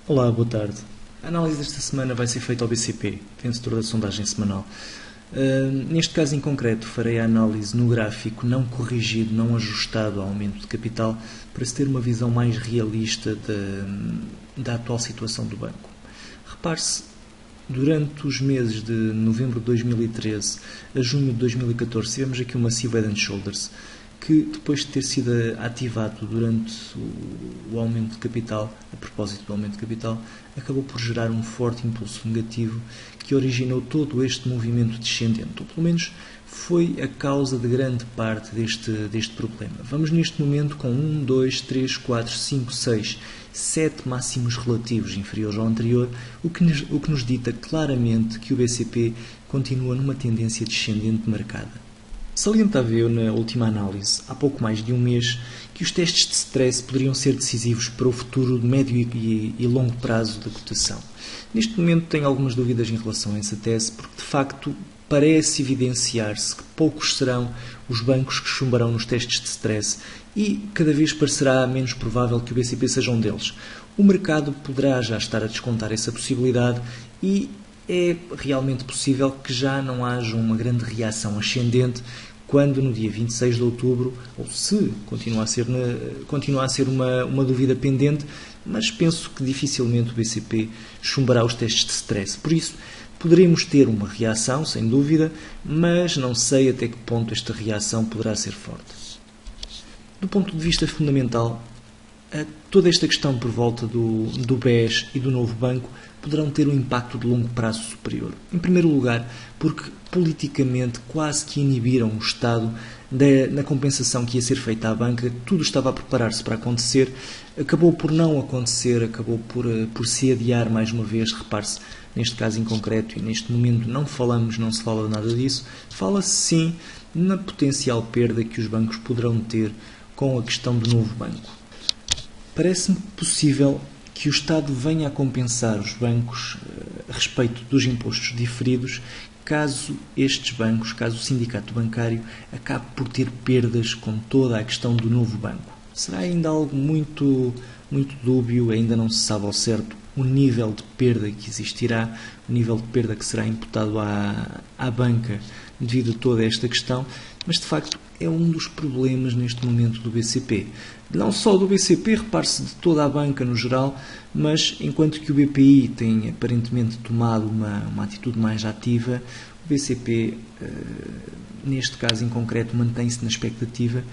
Olá, boa tarde. A análise desta semana vai ser feita ao BCP, vencedor da sondagem semanal. Neste caso em concreto, farei a análise no gráfico não corrigido, não ajustado ao aumento de capital, para se ter uma visão mais realista da atual situação do banco. Repare-se, durante os meses de novembro de 2013 a junho de 2014, tivemos aqui um massivo Head and Shoulders, que depois de ter sido ativado durante o aumento de capital, a propósito do aumento de capital, acabou por gerar um forte impulso negativo que originou todo este movimento descendente, ou pelo menos foi a causa de grande parte deste problema. Vamos neste momento com 1, 2, 3, 4, 5, 6, 7 máximos relativos inferiores ao anterior, o que nos dita claramente que o BCP continua numa tendência descendente marcada. Salientava eu na última análise, há pouco mais de um mês, que os testes de stress poderiam ser decisivos para o futuro de médio e longo prazo da cotação. Neste momento tenho algumas dúvidas em relação a essa tese, porque de facto parece evidenciar-se que poucos serão os bancos que chumbarão nos testes de stress e cada vez parecerá menos provável que o BCP seja um deles. O mercado poderá já estar a descontar essa possibilidade e é realmente possível que já não haja uma grande reação ascendente quando no dia 26 de outubro, ou se continua a ser uma dúvida pendente, mas penso que dificilmente o BCP chumbará os testes de stress. Por isso, poderemos ter uma reação, sem dúvida, mas não sei até que ponto esta reação poderá ser forte. Do ponto de vista fundamental, toda esta questão por volta do BES e do novo banco poderão ter um impacto de longo prazo superior. Em primeiro lugar, porque politicamente quase que inibiram o Estado na compensação que ia ser feita à banca, tudo estava a preparar-se para acontecer, acabou por não acontecer, acabou por se adiar mais uma vez. Repare-se, neste caso em concreto, e neste momento não se fala nada disso, fala-se sim na potencial perda que os bancos poderão ter com a questão do novo banco. Parece-me possível que o Estado venha a compensar os bancos a respeito dos impostos diferidos, caso estes bancos, caso o sindicato bancário, acabe por ter perdas com toda a questão do novo banco. Será ainda algo muito dúbio, ainda não se sabe ao certo o nível de perda que existirá, o nível de perda que será imputado à banca devido a toda esta questão, mas de facto é um dos problemas neste momento do BCP. Não só do BCP, repare-se, de toda a banca no geral, mas enquanto que o BPI tem aparentemente tomado uma atitude mais ativa, o BCP, neste caso em concreto, mantém-se na expectativa.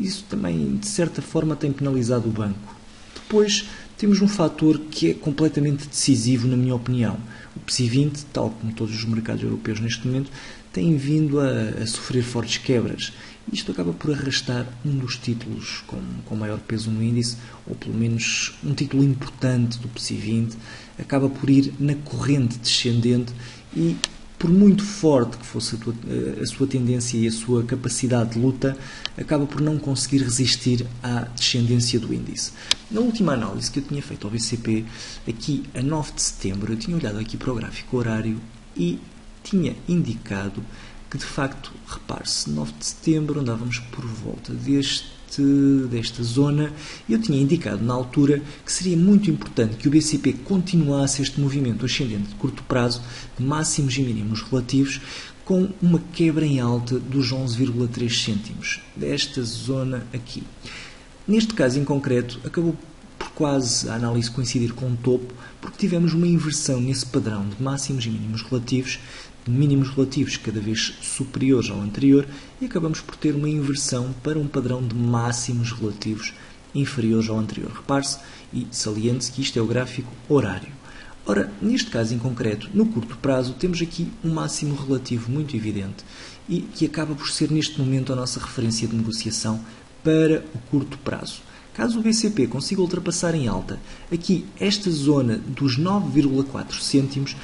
Isso também, de certa forma, tem penalizado o banco. Depois, temos um fator que é completamente decisivo, na minha opinião. O PSI 20, tal como todos os mercados europeus neste momento, tem vindo a sofrer fortes quebras. Isto acaba por arrastar um dos títulos com maior peso no índice, ou pelo menos um título importante do PSI 20, acaba por ir na corrente descendente e, por muito forte que fosse a sua tendência e a sua capacidade de luta, acaba por não conseguir resistir à descendência do índice. Na última análise que eu tinha feito ao BCP, aqui a 9 de setembro, eu tinha olhado aqui para o gráfico horário e tinha indicado que, de facto, repare-se, 9 de setembro andávamos por volta desta zona e eu tinha indicado na altura que seria muito importante que o BCP continuasse este movimento ascendente de curto prazo, de máximos e mínimos relativos, com uma quebra em alta dos 11,3 cêntimos, desta zona aqui. Neste caso em concreto, acabou por quase a análise coincidir com o topo, porque tivemos uma inversão nesse padrão de máximos e mínimos relativos, de mínimos relativos cada vez superiores ao anterior, e acabamos por ter uma inversão para um padrão de máximos relativos inferiores ao anterior. Repare-se e saliente-se que isto é o gráfico horário. Ora, neste caso em concreto, no curto prazo, temos aqui um máximo relativo muito evidente e que acaba por ser neste momento a nossa referência de negociação para o curto prazo. Caso o BCP consiga ultrapassar em alta aqui esta zona dos 9,4 cêntimos,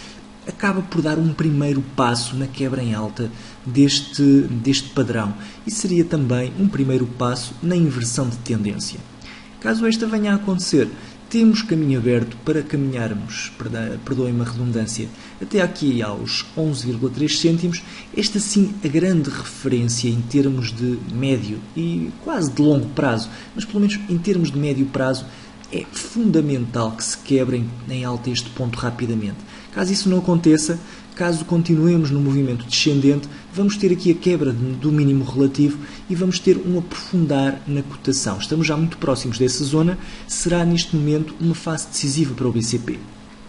acaba por dar um primeiro passo na quebra em alta deste padrão e seria também um primeiro passo na inversão de tendência. Caso esta venha a acontecer, temos caminho aberto para caminharmos, perdoem-me a redundância, até aqui aos 11,3 cêntimos, esta sim a grande referência em termos de médio e quase de longo prazo, mas pelo menos em termos de médio prazo, é fundamental que se quebrem em alta este ponto rapidamente. Caso isso não aconteça, caso continuemos no movimento descendente, vamos ter aqui a quebra do mínimo relativo e vamos ter um aprofundar na cotação. Estamos já muito próximos dessa zona, será neste momento uma fase decisiva para o BCP.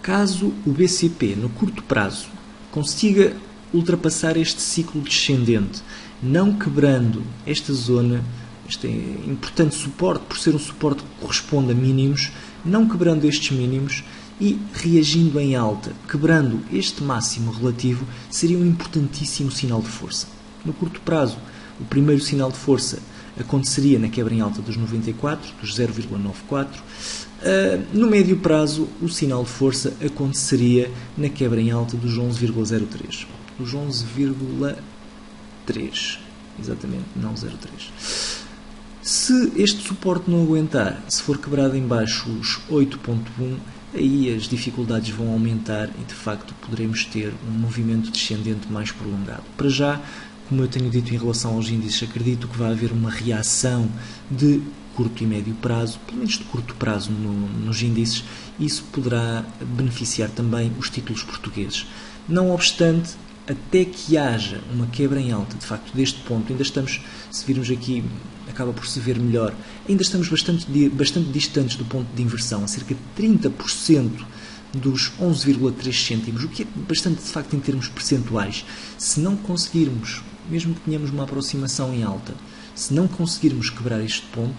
Caso o BCP, no curto prazo, consiga ultrapassar este ciclo descendente, não quebrando esta zona, este importante suporte, por ser um suporte que corresponde a mínimos, não quebrando estes mínimos e reagindo em alta, quebrando este máximo relativo, seria um importantíssimo sinal de força. No curto prazo, o primeiro sinal de força aconteceria na quebra em alta dos 94, dos 0,94. No médio prazo, o sinal de força aconteceria na quebra em alta dos 11,03. Dos 11,3. Exatamente, não 0,3. Se este suporte não aguentar, se for quebrado em baixo os 8,1, aí as dificuldades vão aumentar e de facto poderemos ter um movimento descendente mais prolongado. Para já, como eu tenho dito em relação aos índices, acredito que vai haver uma reação de curto e médio prazo, pelo menos de curto prazo nos índices, e isso poderá beneficiar também os títulos portugueses. Não obstante, até que haja uma quebra em alta, de facto, deste ponto, ainda estamos, se virmos aqui, acaba por se ver melhor, ainda estamos bastante distantes do ponto de inversão, a cerca de 30% dos 11,3 cêntimos, o que é bastante, de facto, em termos percentuais. Se não conseguirmos, mesmo que tenhamos uma aproximação em alta, se não conseguirmos quebrar este ponto,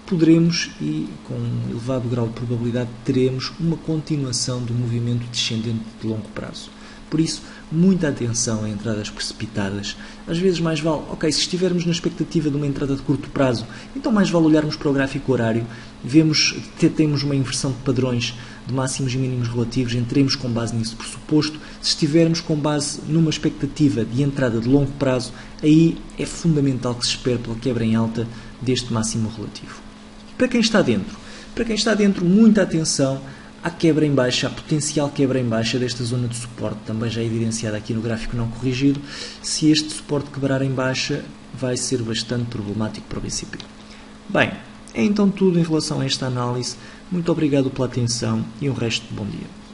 poderemos, e com um elevado grau de probabilidade, teremos uma continuação do movimento descendente de longo prazo. Por isso, muita atenção a entradas precipitadas. Às vezes mais vale, ok, se estivermos na expectativa de uma entrada de curto prazo, então mais vale olharmos para o gráfico horário, temos uma inversão de padrões de máximos e mínimos relativos, entremos com base nesse pressuposto. Se estivermos com base numa expectativa de entrada de longo prazo, aí é fundamental que se espere pela quebra em alta deste máximo relativo. Para quem está dentro, muita atenção à quebra em baixa, à potencial quebra em baixa desta zona de suporte, também já evidenciada aqui no gráfico não corrigido. Se este suporte quebrar em baixa, vai ser bastante problemático para o BCP. Bem, é então tudo em relação a esta análise. Muito obrigado pela atenção e um resto de bom dia.